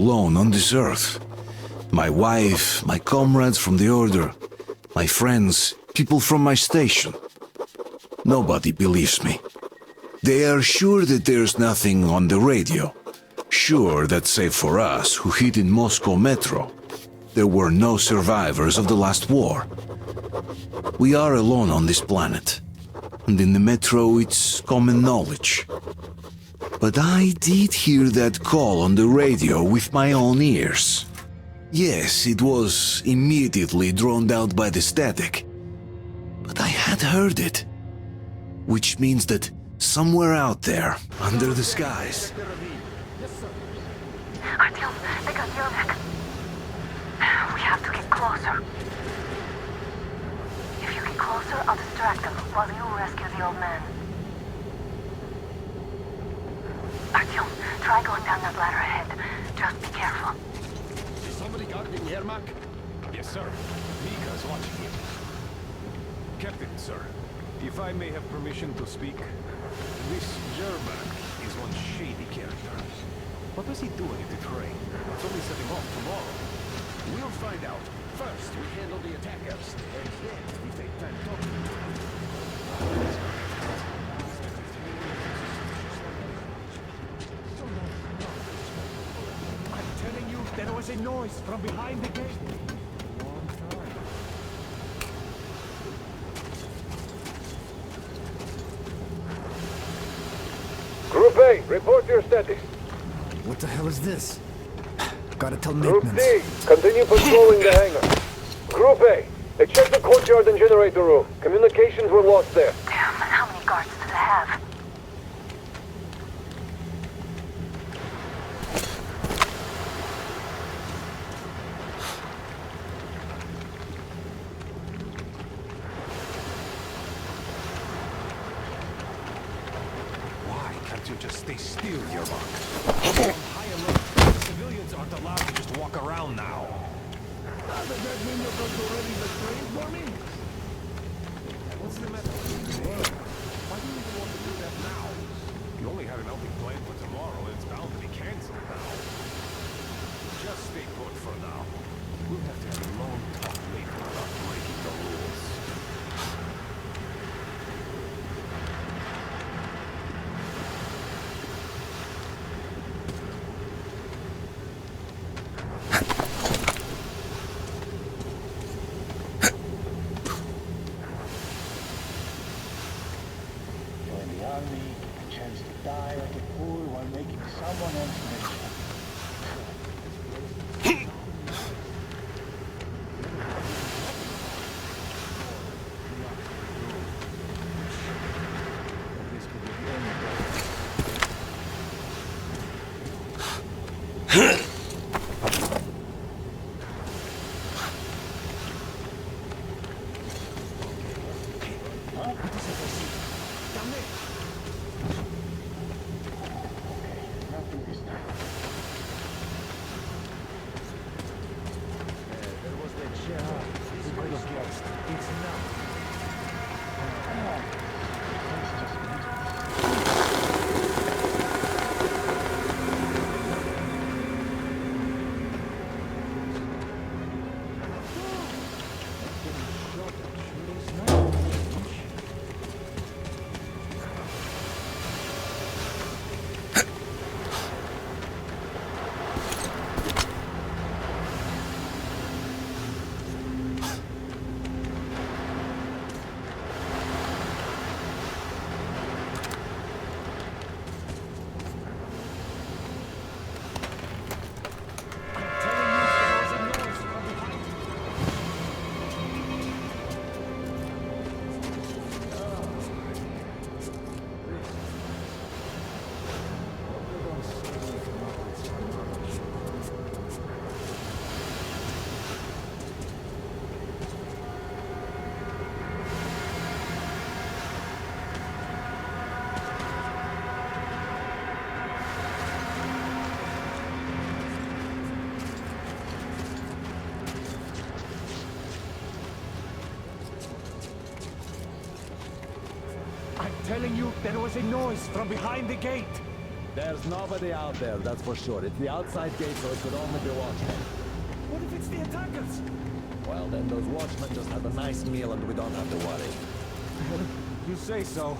alone on this earth. My wife, my comrades from the Order, my friends, people from my station. Nobody believes me. They are sure that there's nothing on the radio. Sure that save for us who hid in Moscow metro, there were no survivors of the last war. We are alone on this planet. And in the metro it's common knowledge. But I did hear that call on the radio with my own ears. Yes, it was immediately drowned out by the static. But I had heard it. Which means that somewhere out there, under the skies... Artyom, they got Yermak. We have to get closer. If you get closer, I'll distract them while you rescue the old man. Artyom, try going down that ladder ahead. Just be careful. Is somebody guarding Yermak? Yes, sir. Mika's watching him. Captain, sir, if I may have permission to speak, this Yermak is one shady character. What was he doing at the train? It's only setting off tomorrow. We'll find out. First, we handle the attackers, and then we take time talking. I'm telling you, there was a noise from behind the gate. Long time. Group A, report your status. What the hell is this? Gotta tell Group maintenance. D, continue patrolling the hangar. Group A, check the courtyard and generator room. Communications were lost there. Damn, how many guards do they have? Why can't you just stay still, Yermak? On high alert. Civilians aren't allowed to just walk around now. Does that mean you're going to ready the train for me? What's the matter? Why do you even want to do that now? You only had an outing planned for tomorrow, and it's bound to be canceled now. Just stay put for now. We'll have to have a long talk later about breaking the rules. Join the army, a chance to die like a fool while making someone else rich. Nothing this time. There was that chair. We could have guessed. It's not. Come on. Let's just leave. I'm telling you, there was a noise from behind the gate. There's nobody out there, that's for sure. It's the outside gate, so it could only be watchmen. What if it's the attackers? Well, then those watchmen just had a nice meal and we don't have to worry. You say so.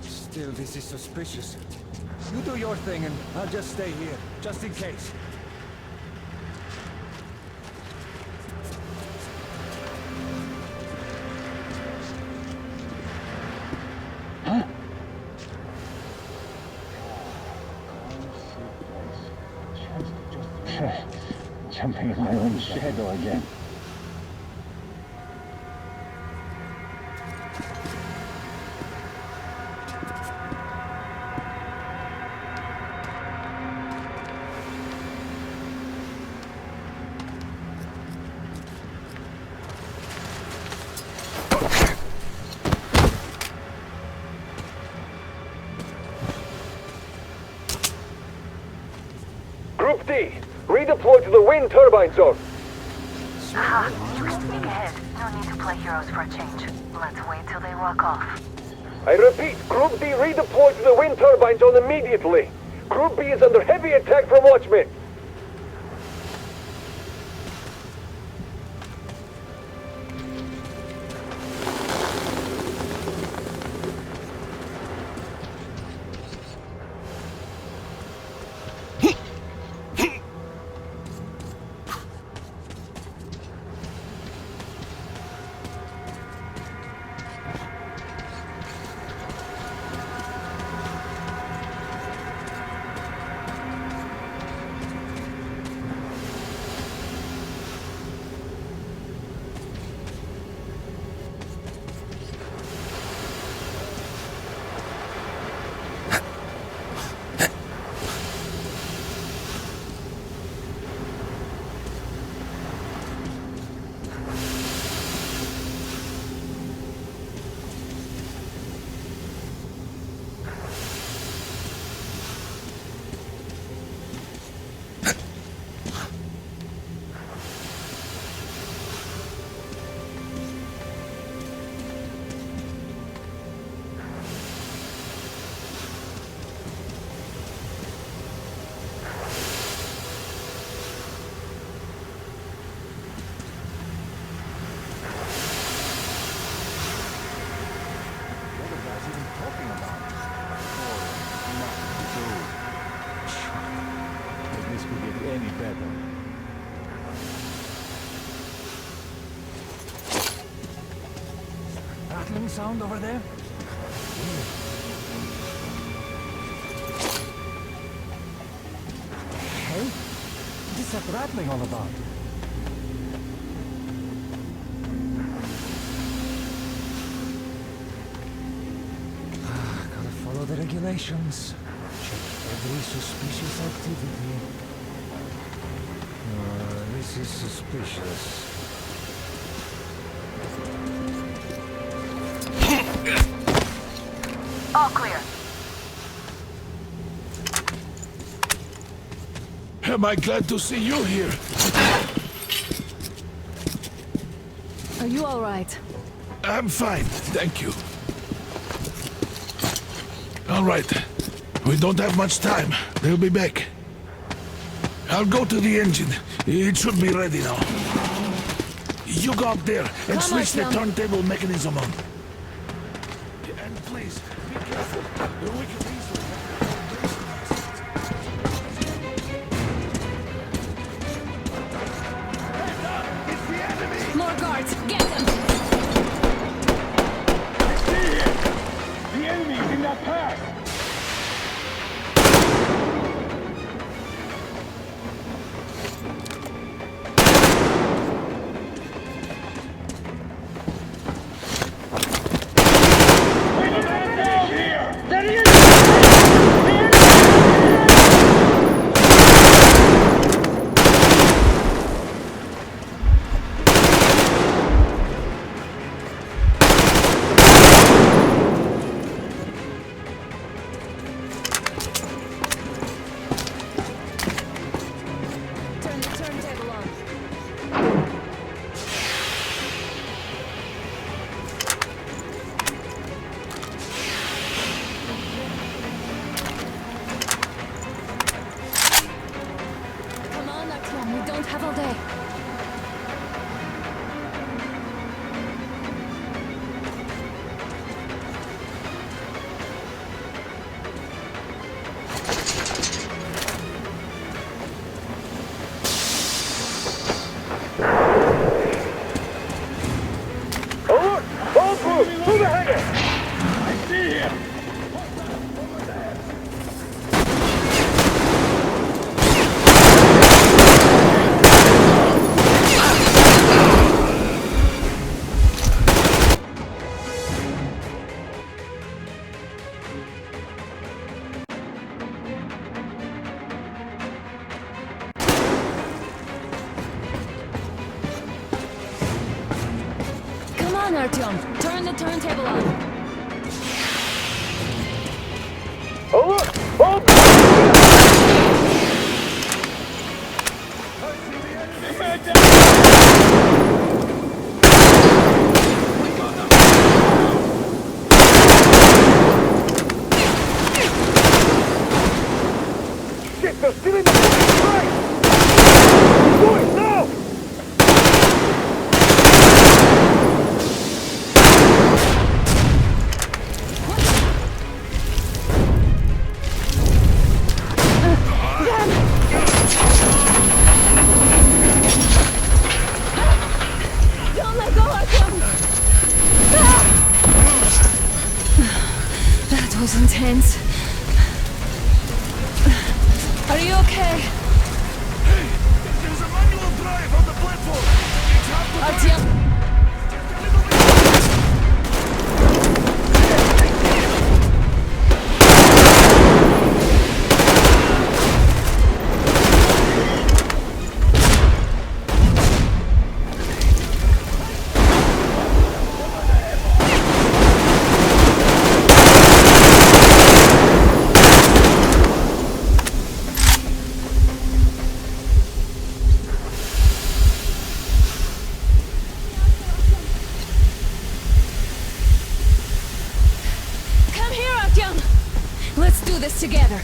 Still, this is suspicious. You do your thing and I'll just stay here, just in case. Jumping in my own shadow again. Group D, redeploy to the wind turbine zone. Aha, we're speeding ahead. No need to play heroes for a change. Let's wait till they rock off. I repeat, Group D redeploy to the wind turbine zone immediately. Group B is under heavy attack from watchmen. Any better. Rattling sound over there? Hey, what's that rattling all about? Gotta follow the regulations. Check every suspicious activity. This is suspicious. All clear. Am I glad to see you here? Are you all right? I'm fine, thank you. All right. We don't have much time. They'll be back. I'll go to the engine. It should be ready now. You go up there and switch the turntable mechanism on. And please, be careful. We could easily More guards! Get them! The enemy is in that pass! Turn the turntable on. don't have all day. Alert! All crew, to the hangar! I see him! Come on, Artyom. Turn the turntable on. Alert! All Shit, they're still in the train! Do it now! Don't let go, Artyom! Ah! That was intense. Are you okay? Hey! There's a manual drive on the platform! It's hard to Artyom! Come here, Artyom! Let's do this together.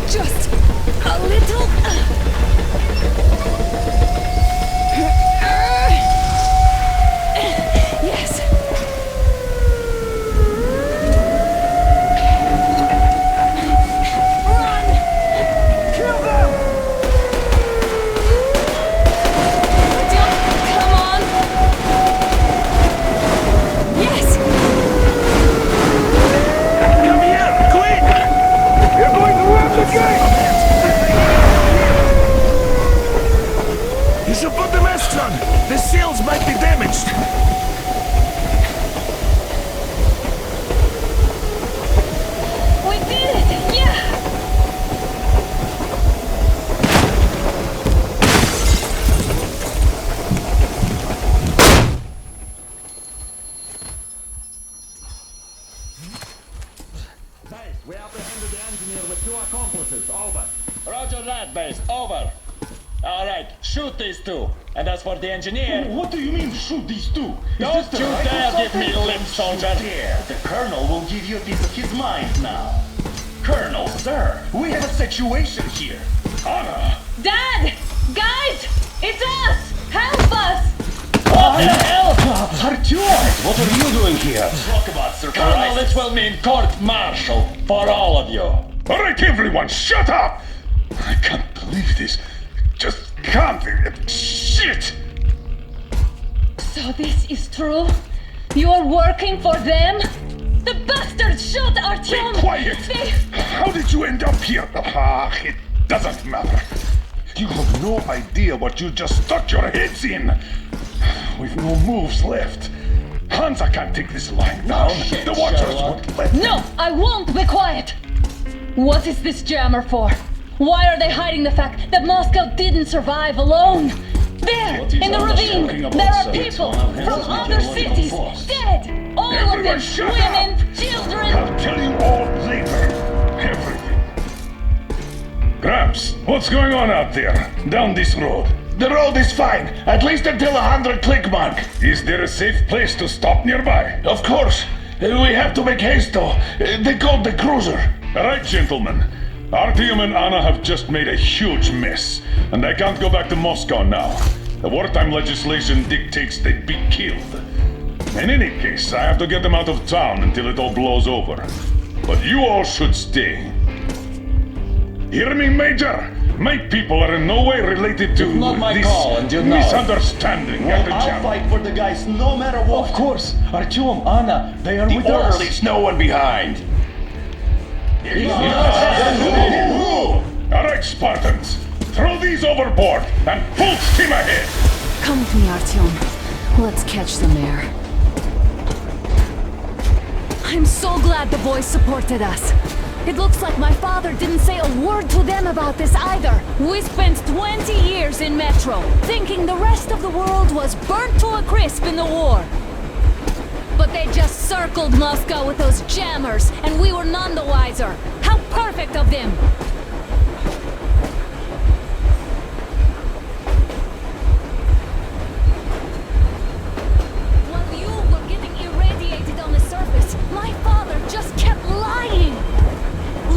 Just a little. Yes. Run! Kill them! Artyom, come on! Yes! Come here! Quick! You're going to ram the gate! You should put the mask on! The seals might be damaged! We did it! Yeah! Base, we apprehended the engineer with 2 accomplices. Over. Roger that, base. Over. Alright, shoot these 2. And as for the engineer... What do you mean, shoot these 2? Is Don't this the you right dare or give me something? lip, soldier. Dare. The Colonel will give you a piece of his mind now. Colonel, sir, we have a situation here. Honor. Dad! Guys! It's us! Help us! What the hell? Artyom, what are you doing here? Talk about Colonel, surprise. this will mean court-martial for all of you. All right, everyone, shut up! I can't believe this. Just can't. Shit! So this is true? You're working for them? The bastards shot Artyom! Be quiet! They... How did you end up here? Ah, it doesn't matter. You have no idea what you just stuck your heads in. We've no moves left. Hansa can't take this lying down. shit, The Watchers Sherlock. won't let them. No, I won't be quiet! What is this jammer for? Why are they hiding the fact that Moscow didn't survive alone? There, What he's in the only ravine, talking about, there are sir, it's people one of his from other meteorological cities, force. dead! All of Everyone them, shut women, up! children! I'll tell you all later. Everything. Gramps, what's going on out there? Down this road. The road is fine, at least until 100 click mark. Is there a safe place to stop nearby? Of course. We have to make haste though. They called the cruiser. All right, gentlemen. Artyom and Anna have just made a huge mess, and they can't go back to Moscow now. The wartime legislation dictates they'd be killed. In any case, I have to get them out of town until it all blows over. But you all should stay. Hear me, Major? My people are in no way related to Not my this call, and you know it. misunderstanding at the I'll camp. fight for the guys no matter what. Of course. Artyom, Anna, they are with us. Leaves no one behind. All right, Spartans. Throw these overboard and full steam ahead. Come with me, Artyom. Let's catch them there. I'm so glad the boys supported us. It looks like my father didn't say a word to them about this either. We spent 20 years in Metro, thinking the rest of the world was burnt to a crisp in the war. But they just circled Moscow with those jammers, and we were none the wiser. How perfect of them! While you were getting irradiated on the surface, my father just kept lying!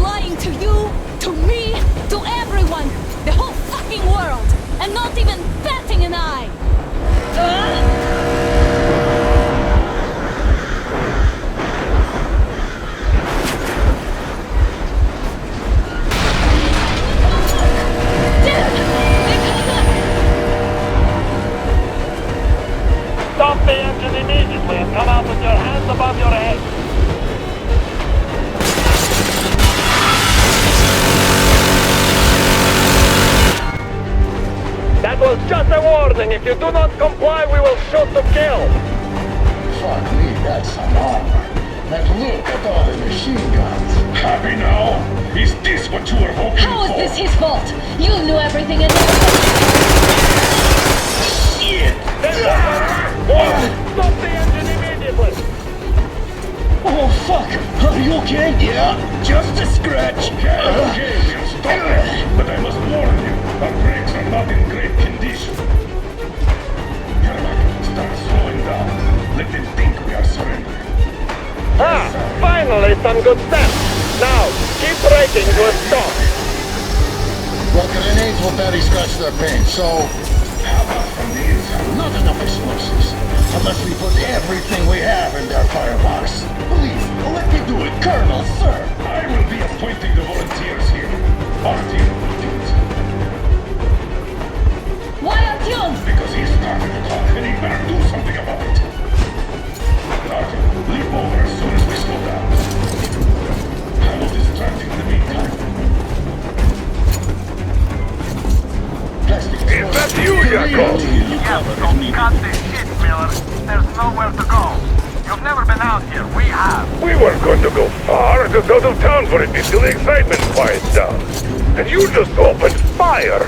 Lying to you, to me, to everyone! The whole fucking world! And not even batting an eye! Stop the engine immediately and come out with your hands above your head. That was just a warning. If you do not comply, we will shoot to kill. Fuck me, that's some armor. And look at all the machine guns. Happy now? Is this what you were hoping How is for? this his fault? You knew everything and never Stop the engine immediately. Oh, fuck! Are you okay? Yeah, just a scratch. Okay, we'll stop it. But I must warn you, our brakes are not in great condition. Yermak, start slowing down. Let them think we are surrendering. Ah, finally some good steps. Now, keep braking to a stop. Well, grenades will barely scratch their paint, so How about from the inside? not enough explosives. Unless we put everything we have in their firebox. Please, let me do it, Colonel, sir. I will be appointing the volunteers here. Artyom will do it. Why Artyom? Because he started the clock, and he better do something about it. Artyom, leap over as soon as we slow down. I will distract him in the meantime. Plastic Is that you, Jacob? Cut this shit, Miller. There's nowhere to go. You've never been out here. We have. We weren't going to go far, just out of town for a bit till the excitement quiets down. And you just opened fire.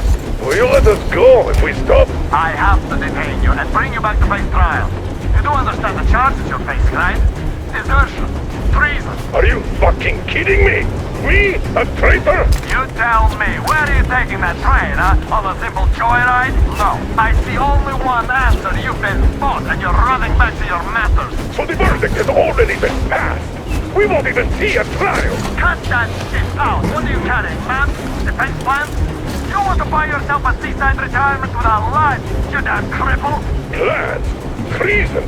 Will you let us go if we stop? I have to detain you and bring you back to face trial. You do understand the charges you're facing, right? Desertion. Treason. Are you fucking kidding me? Me? A traitor? You tell me, where are you taking that train, huh? On a simple joyride? No. I see only one answer. You've been fought and you're running back to your masters. So the verdict has already been passed. We won't even see a trial. Cut that shit out. What are you carrying, man? Defense plans? You want to buy yourself a seaside retirement without life, you damn cripple? Plans? Treason?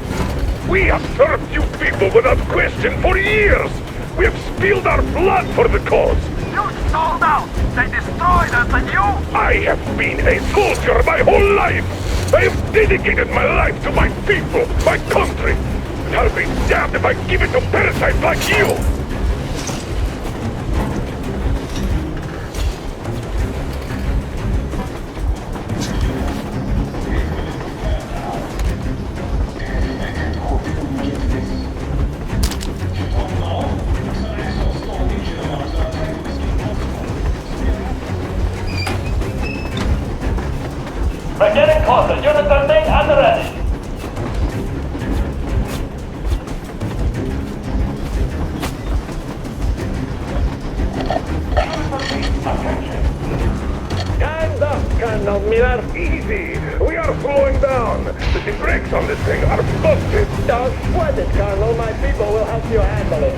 We have served you people without question for years. We have spilled our blood for the cause. You sold out. They destroyed us and you? I have been a soldier my whole life. I have dedicated my life to my people, my country. And I'll be damned if I give it to parasites like you. We're getting closer. Units are made and ready. Stand up, Colonel Miller. Easy. We are slowing down. The brakes on this thing are busted. Don't sweat it, Colonel. My people will help you handle it.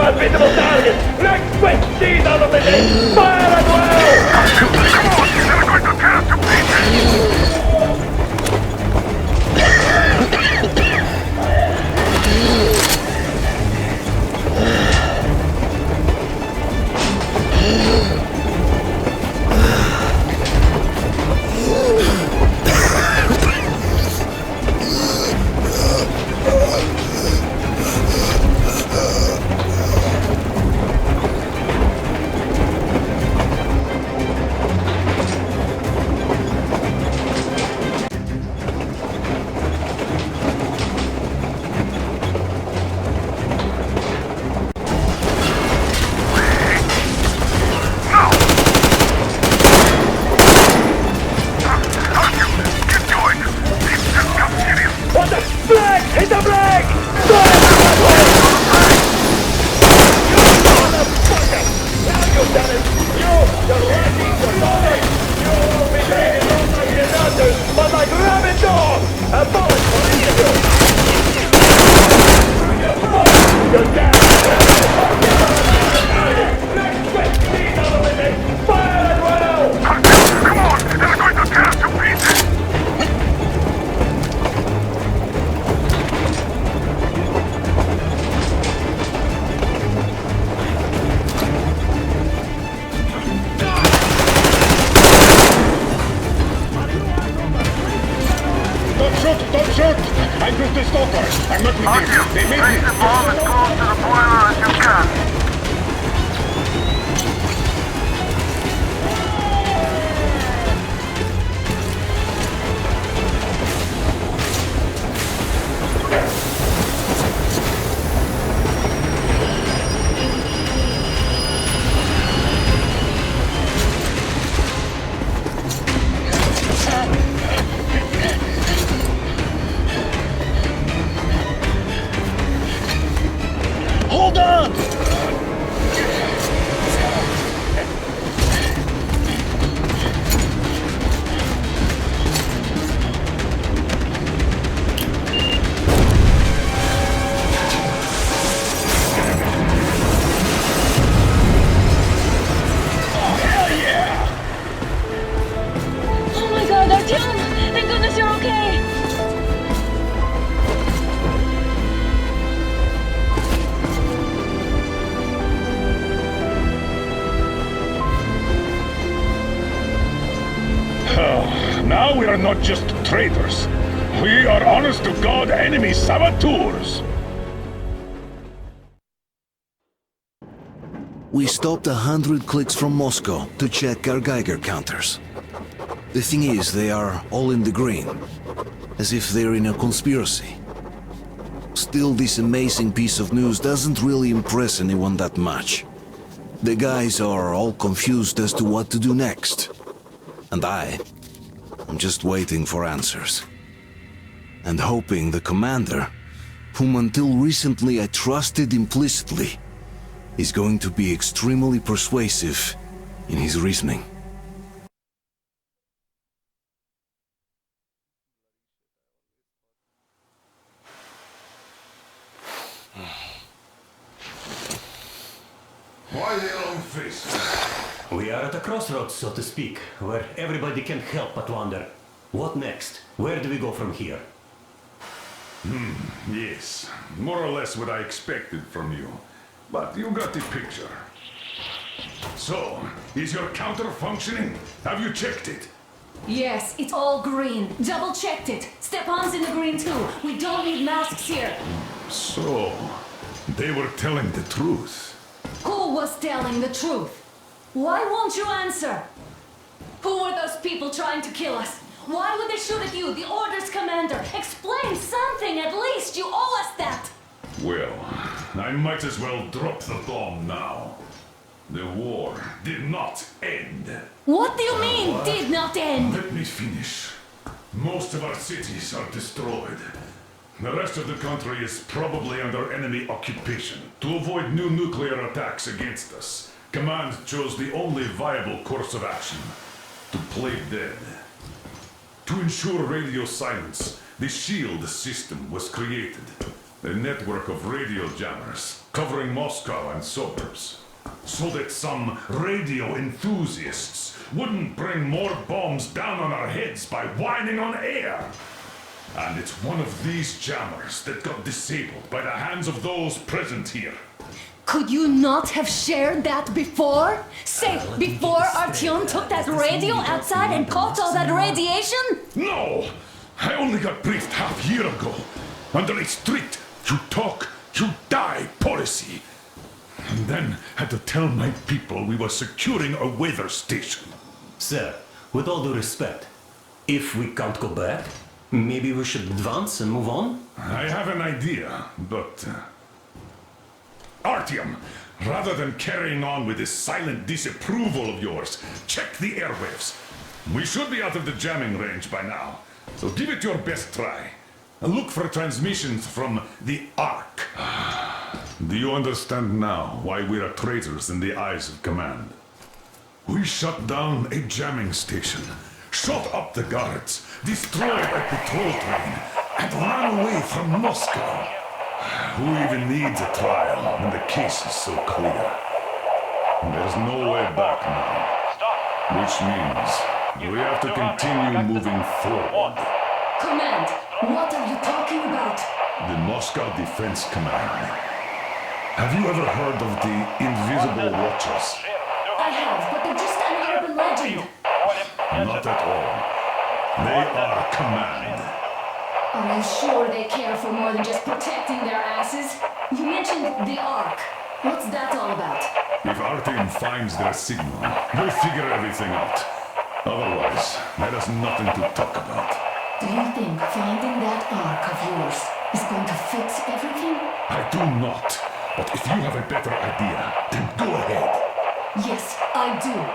unbeatable target! Let's quick these out of the day! Fire at will! Come on! They're going to tear us to pieces! Don't shoot! I'm just a stalker. I'm not with you. They made me. Place the bomb as close to the boiler as you can. Hold on! Oh my god, Artyom! Thank goodness you're okay! Now we are not just traitors. We are honest-to-God enemy saboteurs. We stopped 100 clicks from Moscow to check our Geiger counters. The thing is, they are all in the green, as if they're in a conspiracy. Still, this amazing piece of news doesn't really impress anyone that much. The guys are all confused as to what to do next. And I'm just waiting for answers. And hoping the commander, whom until recently I trusted implicitly, is going to be extremely persuasive in his reasoning. Why the long face? We are at a crossroads, so to speak, where everybody can't help but wonder, what next? Where do we go from here? Yes, more or less what I expected from you. But you got the picture. So, is your counter functioning? Have you checked it? Yes, it's all green. Double checked it. Stepan's in the green too. We don't need masks here. So, they were telling the truth. Who was telling the truth? Why won't you answer? Who were those people trying to kill us? Why would they shoot at you, the Order's commander? Explain something at least, you owe us that! Well, I might as well drop the bomb now. The war did not end. What do you mean, did not end? Let me finish. Most of our cities are destroyed. The rest of the country is probably under enemy occupation. To avoid new nuclear attacks against us, Command chose the only viable course of action: to play dead. To ensure radio silence, the shield system was created. A network of radio jammers covering Moscow and suburbs. So that some radio enthusiasts wouldn't bring more bombs down on our heads by whining on air. And it's one of these jammers that got disabled by the hands of those present here. Could you not have shared that before? Say, before Artyom took that radio outside and caught all that radiation? No! I only got briefed half year ago. Under a strict, you talk, you die policy. And then had to tell my people we were securing a weather station. Sir, with all due respect, if we can't go back, maybe we should advance and move on? I have an idea, but... Artyom, rather than carrying on with this silent disapproval of yours, check the airwaves. We should be out of the jamming range by now, so give it your best try. And look for transmissions from the Ark. Do you understand now why we are traitors in the eyes of command? We shut down a jamming station, shot up the guards, destroyed a patrol train, and ran away from Moscow. Who even needs a trial when the case is so clear? There's no way back now. Which means we have to continue moving forward. Command, what are you talking about? The Moscow Defense Command. Have you ever heard of the Invisible Watchers? I have, but they're just an urban legend. Not at all. They are command. Are you sure they care for more than just protecting their asses? You mentioned the Ark. What's that all about? If Artyom finds their signal, we'll figure everything out. Otherwise, there is nothing to talk about. Do you think finding that Ark of yours is going to fix everything? I do not. But if you have a better idea, then go ahead. Yes, I do.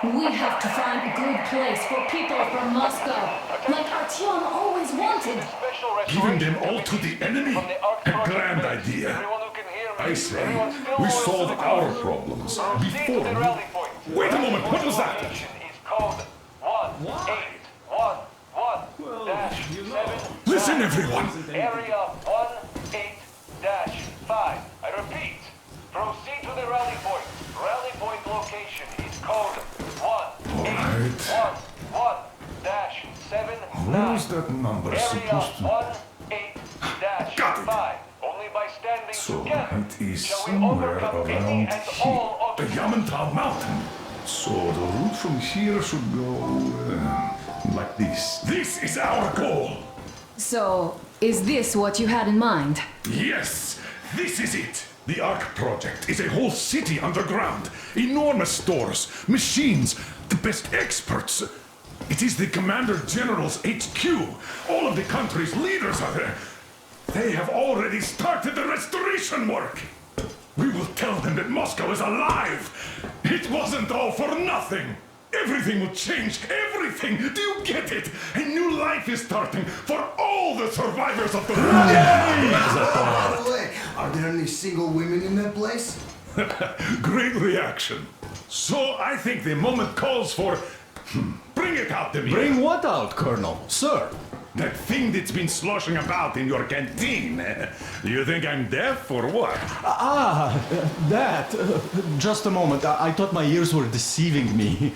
We have to find a good place for people from Moscow, like Artyom always wanted. Giving them all to the enemy? A grand idea. I say, we solve our problems before we... Wait a moment, what was that? Listen, everyone! Area 18-5. I repeat, proceed to the rally point. Rally point location is code 1811-79. Where's that number supposed to... Area 18-5. Only by standing So together it is shall we somewhere overcome any around and here. all The Yamantau Mountain. So the route from here should go... like this. This is our goal! So, is this what you had in mind? Yes, this is it. The Ark project is a whole city underground. Enormous stores, machines, the best experts. It is the Commander General's HQ. All of the country's leaders are there. They have already started the restoration work. We will tell them that Moscow is alive. It wasn't all for nothing. Everything will change, everything! Do you get it? A new life is starting for all the survivors of the war! By the way, are there any single women in that place? Great reaction. So I think the moment calls for... Bring it out to me. Bring what out, Colonel? Sir? That thing that's been sloshing about in your canteen. Do you think I'm deaf or what? That. Just a moment. I thought my ears were deceiving me.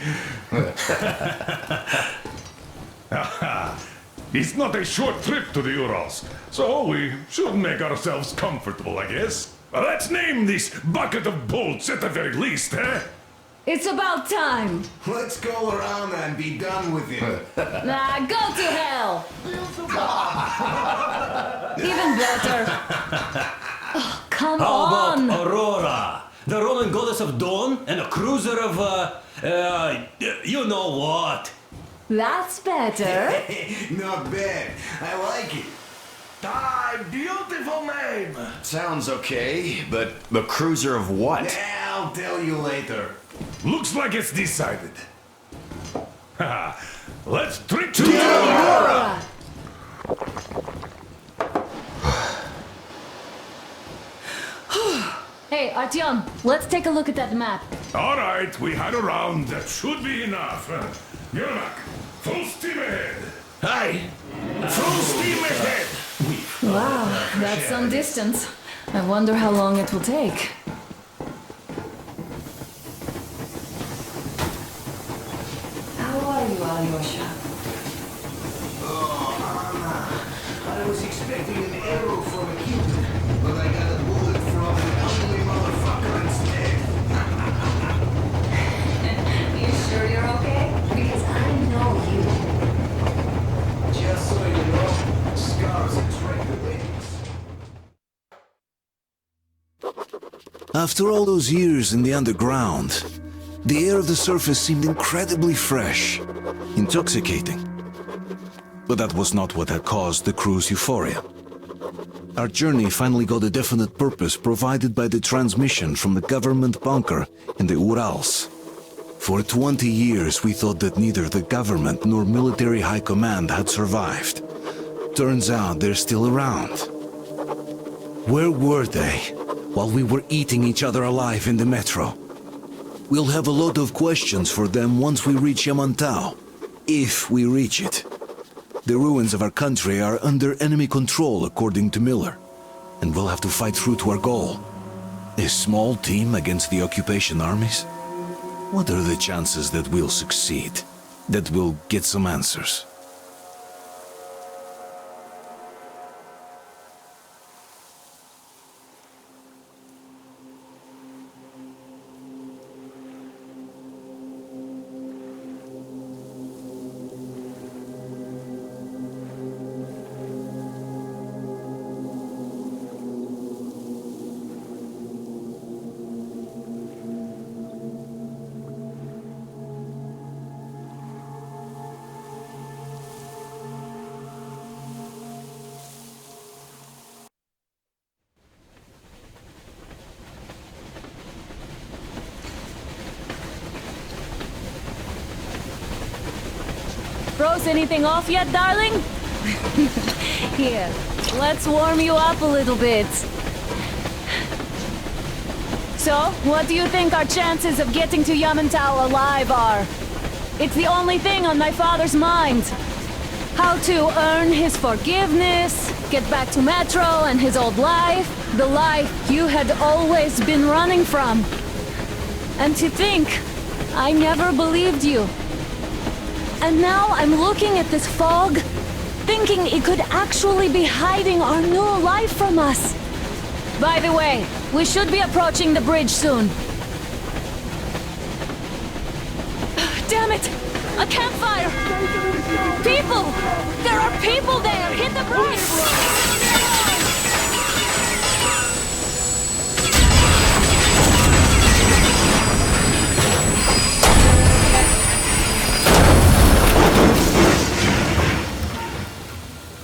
It's not a short trip to the Urals, so we should make ourselves comfortable, I guess. Let's name this bucket of bolts at the very least, eh? It's about time. Let's go around and be done with it. Nah, go to hell. Even better. Oh, come How on. about Aurora, the Roman goddess of dawn, and a cruiser of, you know what? That's better. Not bad. I like it. Beautiful name! Sounds okay, but the cruiser of what? Yeah, I'll tell you later. Looks like it's decided. Let's drink to Aurora. Hey, Artyom, let's take a look at that map. All right, we had a round. That should be enough. Yermak, full steam ahead. Hi! Full steam ahead. Wow, that's some distance. I wonder how long it will take. How are you, Alyosha? I was expecting an arrow from a Cupid, but I got a bullet from an ugly motherfucker instead. You sure you're okay? Because I know you. Just so you know, scars attract the ladies. After all those years in the underground, the air of the surface seemed incredibly fresh, intoxicating. But that was not what had caused the crew's euphoria. Our journey finally got a definite purpose provided by the transmission from the government bunker in the Urals. For 20 years we thought that neither the government nor military high command had survived. Turns out they're still around. Where were they while we were eating each other alive in the metro? We'll have a lot of questions for them once we reach Yamantau, if we reach it. The ruins of our country are under enemy control, according to Miller, and we'll have to fight through to our goal. A small team against the occupation armies? What are the chances that we'll succeed? That we'll get some answers? Froze anything off yet, darling? Here, let's warm you up a little bit. So, what do you think our chances of getting to Yamantau alive are? It's the only thing on my father's mind. How to earn his forgiveness, get back to Metro and his old life, the life you had always been running from. And to think, I never believed you. And now I'm looking at this fog, thinking it could actually be hiding our new life from us. By the way, we should be approaching the bridge soon. Damn it! A campfire! People! There are people there! Hit the bridge!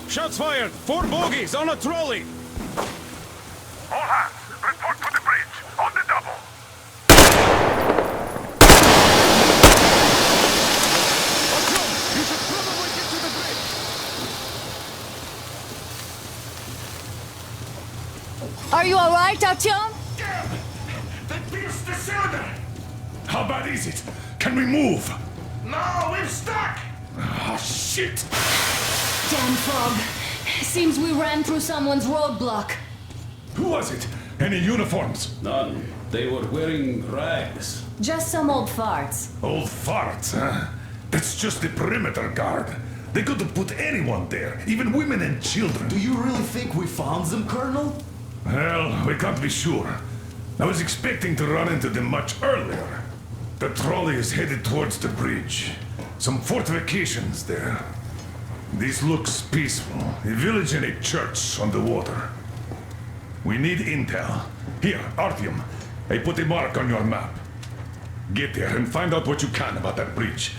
Shots fired! 4 bogies on a trolley! All hands, report to the bridge, on the double. Artyom, you should probably get to the bridge! Are you alright, Artyom? They pierced the cylinder! How bad is it? Can we move? No, we're stuck! Oh, shit! Damn fog. Seems we ran through someone's roadblock. Who was it? Any uniforms? None. They were wearing rags. Just some old farts. Old farts, huh? That's just the perimeter guard. They could have put anyone there, even women and children. Do you really think we found them, Colonel? Well, we can't be sure. I was expecting to run into them much earlier. The trolley is headed towards the bridge. Some fortifications there. This looks peaceful. A village and a church on the water. We need intel. Here, Artyom, I put a mark on your map. Get there and find out what you can about that bridge.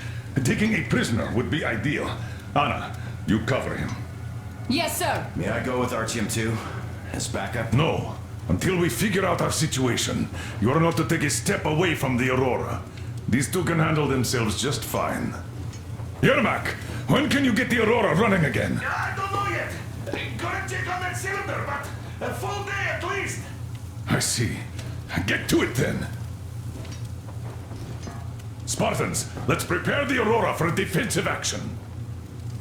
Taking a prisoner would be ideal. Anna, you cover him. Yes, sir. May I go with Artyom too? As backup? No. Until we figure out our situation, you are not to take a step away from the Aurora. These two can handle themselves just fine. Yermak, when can you get the Aurora running again? I don't know yet. Gotta check on that cylinder, but a full day at least. I see. Get to it then. Spartans, let's prepare the Aurora for a defensive action.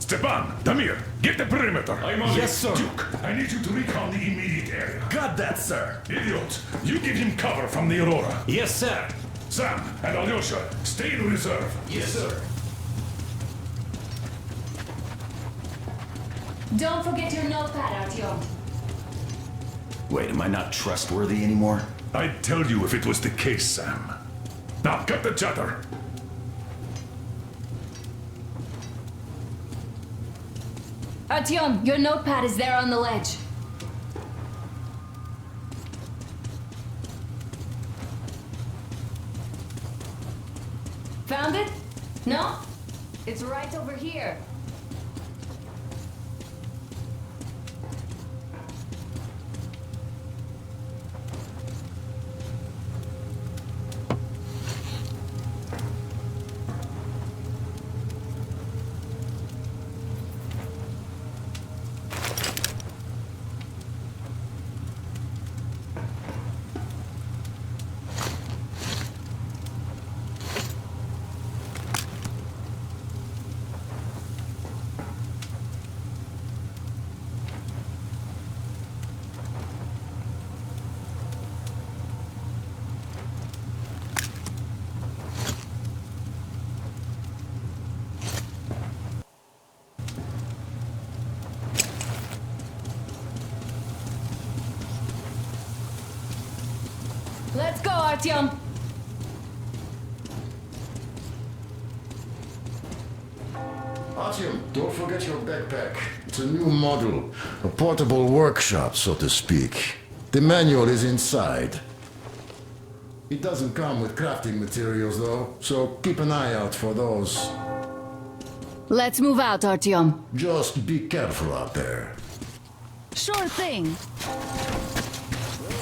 Stepan, Damir, get the perimeter. I'm on Yes, it. sir. Duke, I need you to recon the immediate area. Got that, sir. Idiot, you give him cover from the Aurora. Yes, sir. Sam and Alyosha, stay in reserve. Yes, sir. Don't forget your notepad, Artyom. Wait, am I not trustworthy anymore? I'd tell you if it was the case, Sam. Now, cut the chatter. Artyom, your notepad is there on the ledge. Found it? No? It's right over here. Let's go, Artyom. Artyom, don't forget your backpack. It's a new model. A portable workshop, so to speak. The manual is inside. It doesn't come with crafting materials, though, so keep an eye out for those. Let's move out, Artyom. Just be careful out there. Sure thing.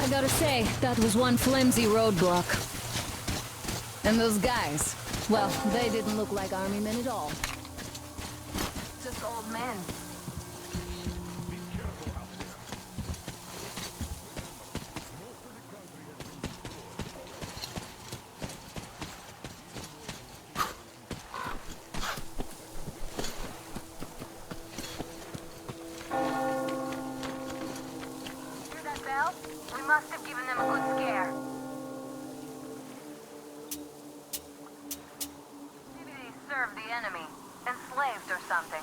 I gotta say, that was one flimsy roadblock. And those guys, well, they didn't look like army men at all. Just old men. Hear that bell? We must have given them a good scare. Maybe they served the enemy, enslaved or something.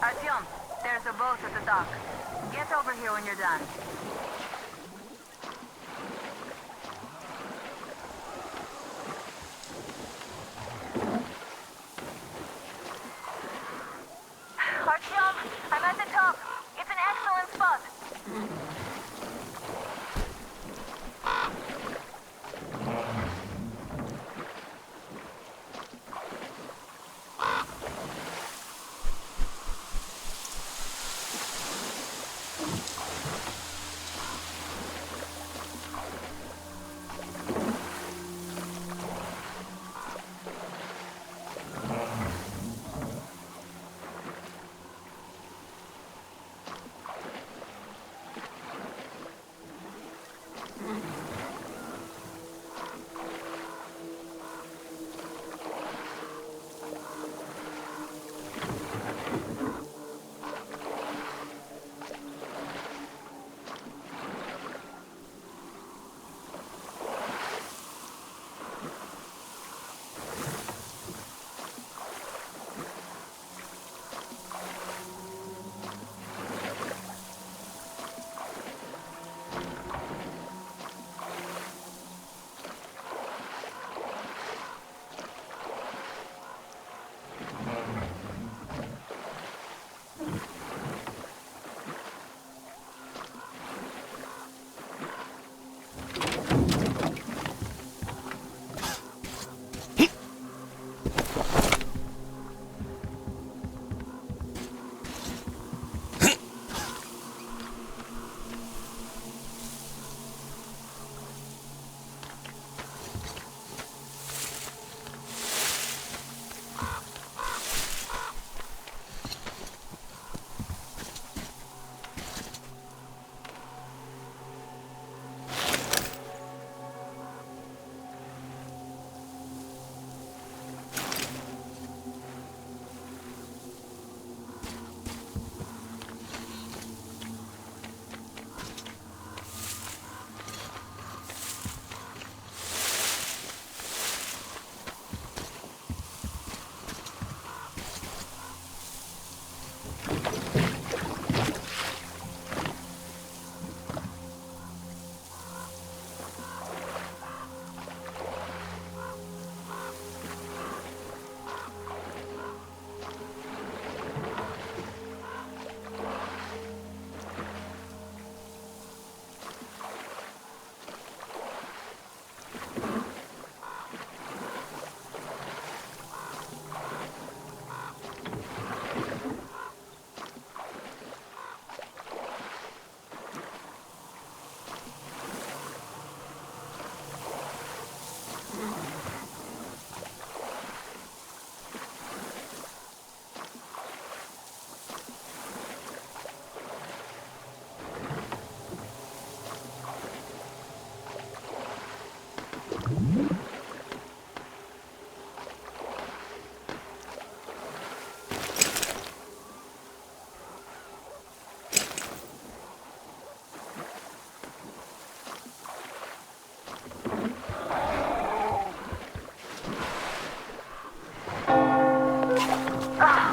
Artyom, there's a boat at the dock. Get over here when you're done. Artyom, I'm at the top. It's an excellent spot.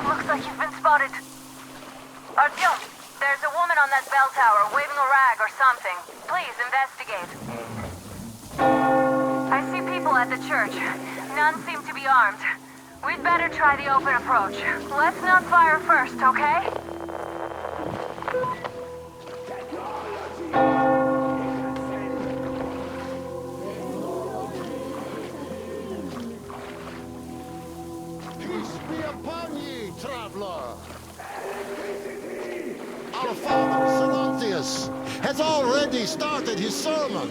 Looks like you've been spotted. Artyom, there's a woman on that bell tower waving a rag or something. Please investigate. I see people at the church. None seem to be armed. We'd better try the open approach. Let's not fire first, okay? Peace be upon ye, traveler. Our father, Silentius, has already started his sermon.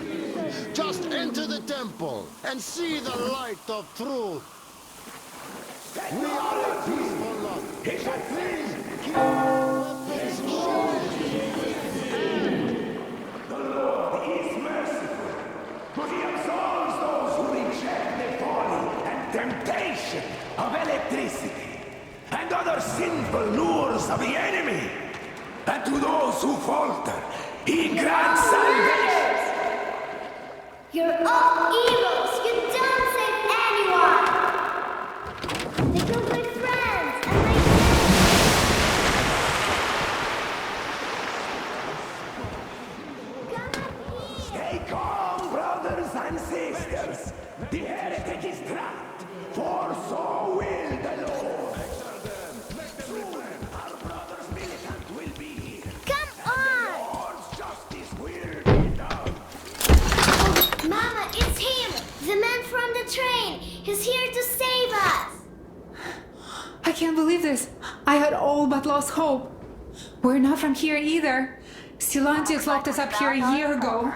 Just enter the temple and see the light of truth. We are a peaceful lot, so please keep your weapons sheathed. The Lord is merciful, but he absolves those who reject the folly and temptation of electricity and other sinful lures of the enemy. And to those who falter, he grants salvation. You're all evils! You don't save anyone! They killed my friends, and my Stay calm, brothers and sisters. The heretic is trapped, for so will the Lord. Our brother's militant will be here. Come on! The Lord's justice will be done. Mama, it's him! The man from the train! He's here to save us! I can't believe this. I had all but lost hope. We're not from here either. Silentius locked us up here a year ago.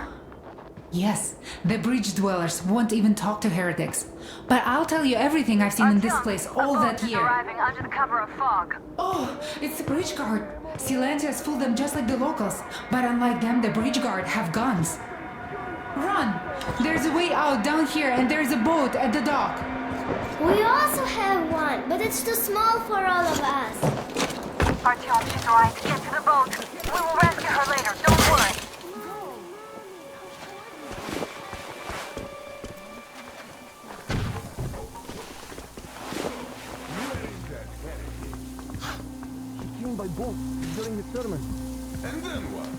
Yes, the bridge dwellers won't even talk to heretics. But I'll tell you everything I've seen in this place all that year. Arriving under the cover of fog. Oh, it's the bridge guard. Silentius fooled them just like the locals. But unlike them, the bridge guard have guns. Run! There's a way out down here and there's a boat at the dock. We also have one, but it's too small for all of us. Artyom, she's right. Get to the boat. We will rescue her later. Don't worry. He came by boat during the sermon. And then what?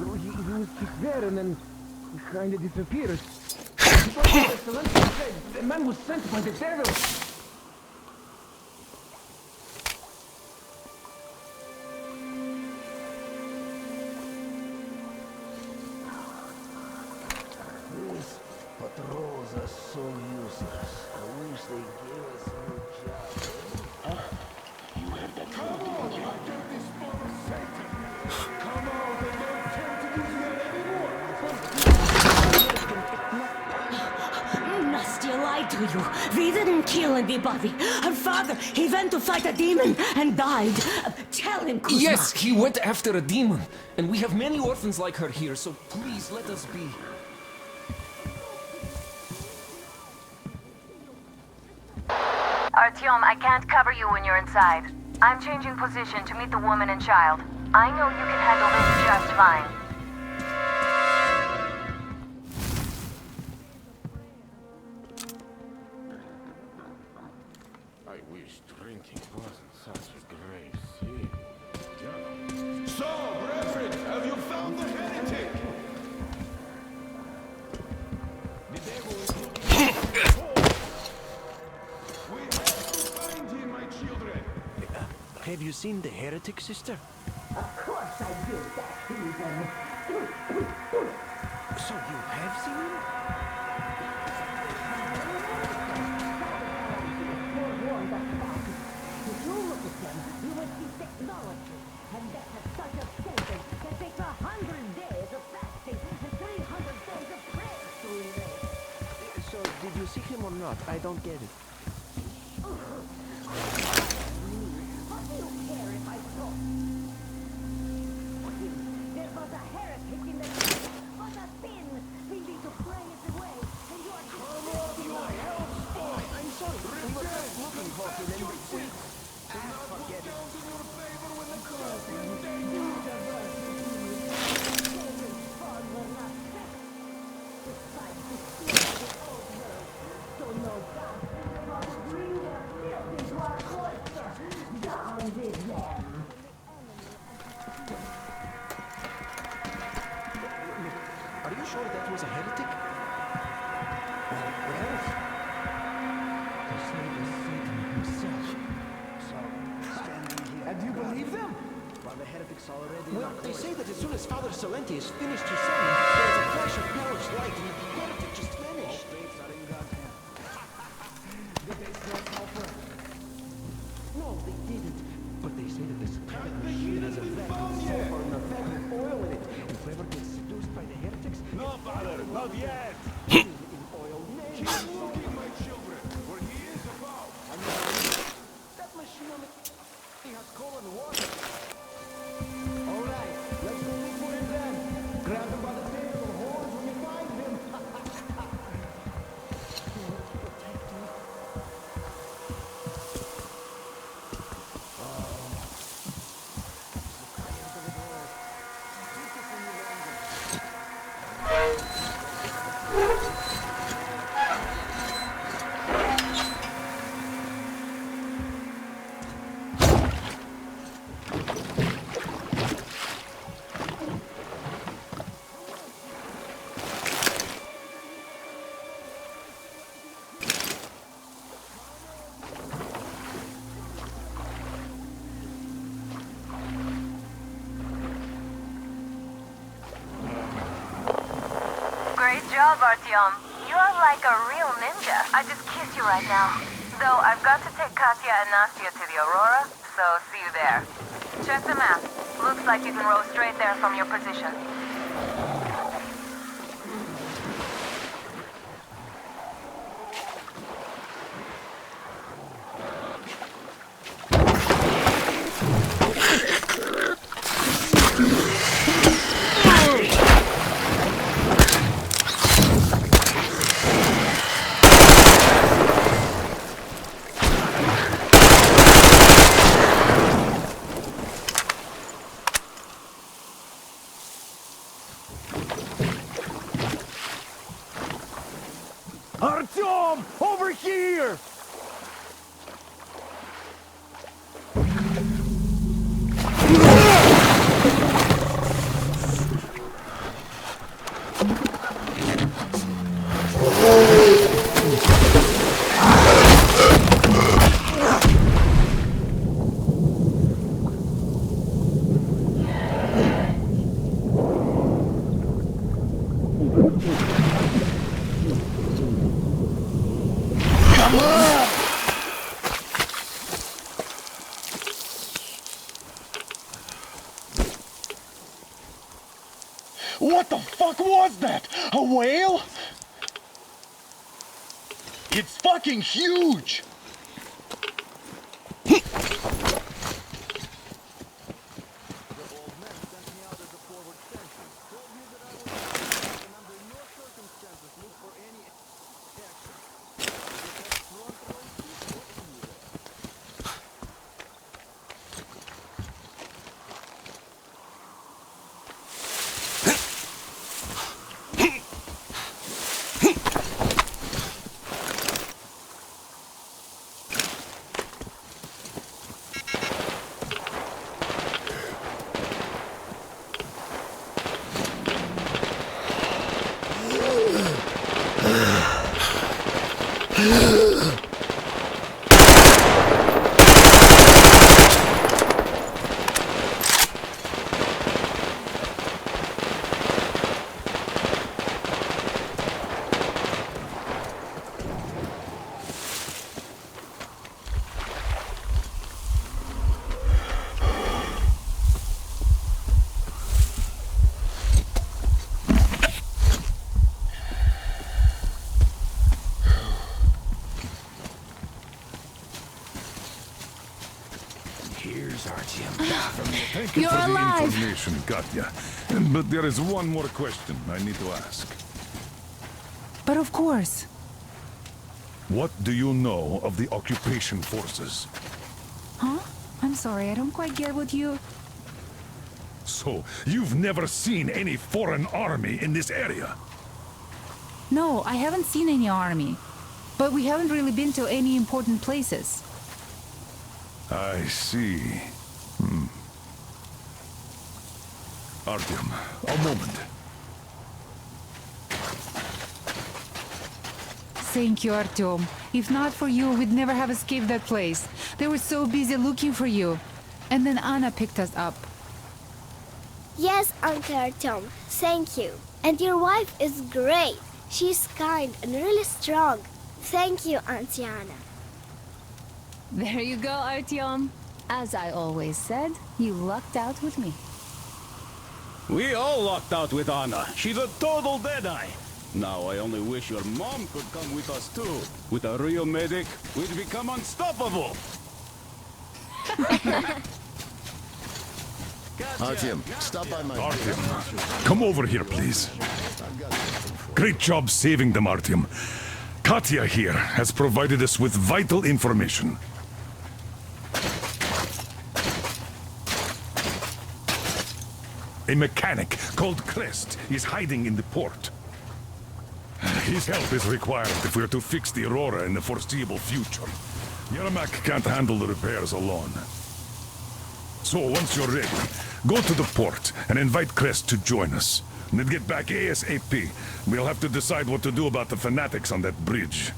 Well, he was there and then he kind of disappeared. The man was sent by the devil. These patrols are so useless. I wish they gave us new jobs. You have that Come on, you dirty spawn of Satan! Come out and don't attempt to do that anymore! Nasty lied to you. We didn't kill anybody. Her father, he went to fight a demon and died. Tell him, Kuzma. Yes, he went after a demon. And we have many orphans like her here, so please let us be. Artyom, I can't cover you when you're inside. I'm changing position to meet the woman and child. I know you can handle this just fine. I wish drinking wasn't such a grave sin. So, brethren, have you found the heretic? The devil is looking for We have to find him, my children. Have you seen the heretic, sister? Of course I did that, heathen. So you have seen him? Forewarned us about it. If you look at them, you will see technology. And that has such a sentence that takes 100 days of fasting and 300 days of prayer to erase. So did you see him or not? I don't get it. What do you care if I talk? There was a heretic in the church, but a sin. We need to pray it away, and you are Come on, you hellspawn! I'm sorry. We were just looking for him and we... Are you sure that was a heretic? What else? They say it was Satan himself. So, standing here. And you believe them? While the heretics already. Well, they say that as soon as Father Salentius finished his sermon, there was a flash of purest light and the heretic just vanished. All faiths are in God's hands. Did they still suffer? No, they didn't. But they say that this satanic machine has a vat of sulfur and a vat with oil in it. And whoever gets seduced by the heretics... No, Father, not yet. in oil names. Keep looking, my children, for he is about. That machine on the... He has coal and water. All right, let's go look for him then. Grab him by the tail of the horns when you find him. Great job, Artyom. You are like a real ninja. I just kiss you right now. Though I've got to take Katya and Nastya to the Aurora, so see you there. Check the map. Looks like you can row straight there from your position. Artyom! Over here! What the fuck was that? A whale? It's fucking huge! Thank you You're for the alive. information, Katya. But there is one more question I need to ask. But of course. What do you know of the occupation forces? Huh? I'm sorry, I don't quite get what you... So, you've never seen any foreign army in this area? No, I haven't seen any army. But we haven't really been to any important places. I see. Artyom, a moment. Thank you, Artyom. If not for you, we'd never have escaped that place. They were so busy looking for you. And then Anna picked us up. Yes, Uncle Artyom, thank you. And your wife is great. She's kind and really strong. Thank you, Auntie Anna. There you go, Artyom. As I always said, you lucked out with me. We all lucked out with Anna. She's a total deadeye. Now I only wish your mom could come with us too. With a real medic, we'd become unstoppable. Artyom, stop by my... Artyom, come over here, please. Great job saving them, Artyom. Katya here has provided us with vital information. A mechanic called Crest is hiding in the port. His help is required if we're to fix the Aurora in the foreseeable future. Yermak can't handle the repairs alone. So once you're ready, go to the port and invite Crest to join us. And then get back ASAP. We'll have to decide what to do about the fanatics on that bridge.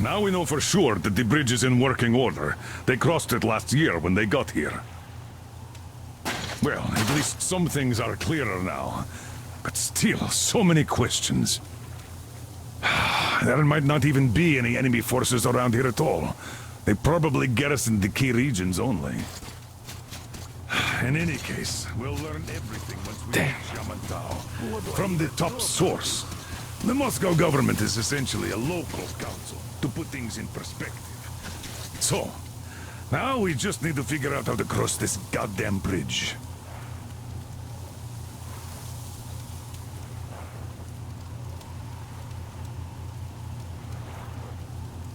Now we know for sure that the bridge is in working order. They crossed it last year when they got here. Well, at least some things are clearer now. But still, so many questions. There might not even be any enemy forces around here at all. They probably garrisoned the key regions only. In any case, we'll learn everything once we reach Yamantau. From the top source. The Moscow government is essentially a local council, to put things in perspective. So, now we just need to figure out how to cross this goddamn bridge.